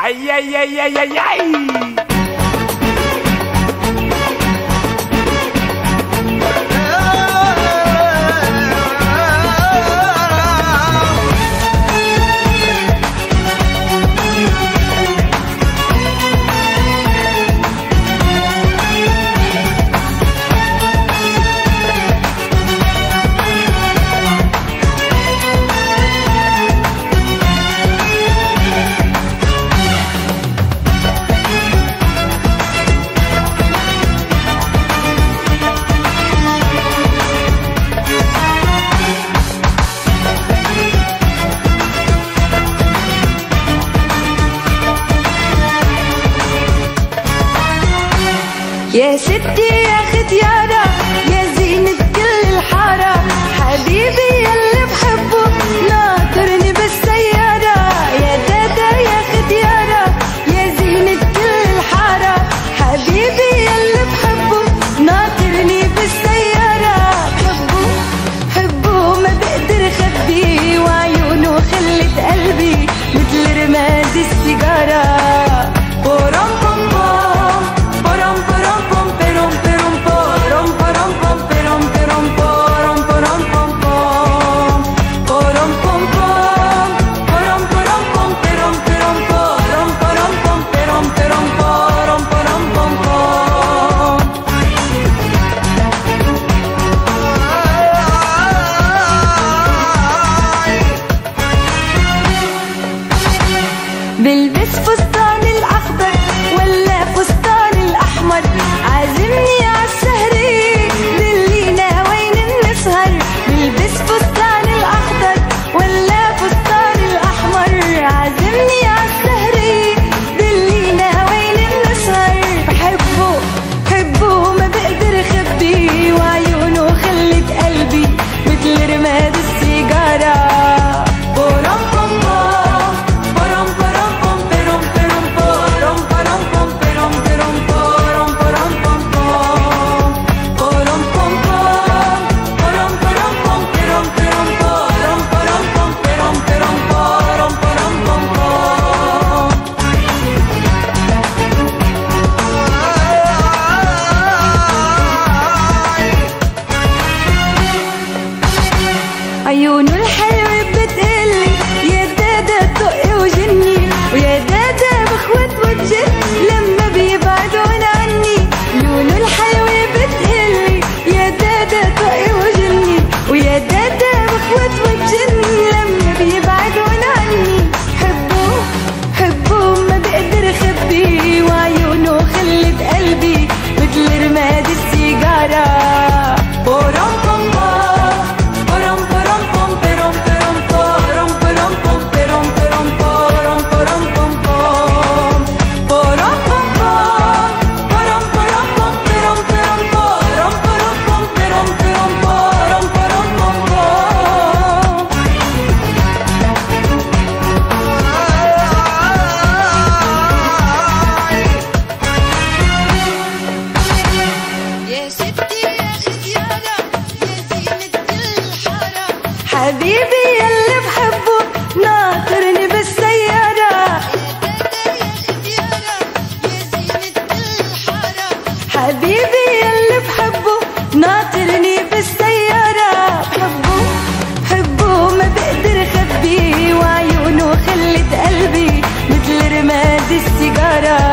اي اي اي اي اي اي يا ستي يا ختيارة يا زينة كل الحارة، حبيبي يلي بحبه ناطرني بالسيارة. يا دادا يا ختيارة يا زينة كل الحارة، حبيبي يلي بحبه ناطرني بالسيارة. حبه حبه ما بقدر خبيه، وعيونه خلت قلبي مثل رماد السيجارة. بلبس فستان الأخضر ولا فستان الأحمر، عازمني عالسهرة دلينا وين نسهر. بلبس فستان الأخضر ولا فستان الأحمر، عازمني عالسهرة دلينا وين نسهر. بحبه بحبه ما بقدر خبيه، وعيونه خلت قلبي مثل رماد السيجارة. عيونه الحلوة بتقلي يا دادا دقي وجني، ويا دادا بخوت وبجد لما بيبعدون عني. عيونه الحلوة بتقلي يا دادا دقي وجني، ويا دادا بخوت وبجد لما بيبعدون عني. حبه حبه ما بقدر خبيه، وعيونه خلت قلبي مثل رماد السيجارة. حبيبي يلي بحبه ناطرني بالسيارة. حبيبي يلي بحبه ناطرني بالسيارة. بحبه بحبه ما بقدر خبيه، وعيونه خلت قلبي مثل رماد السيجارة.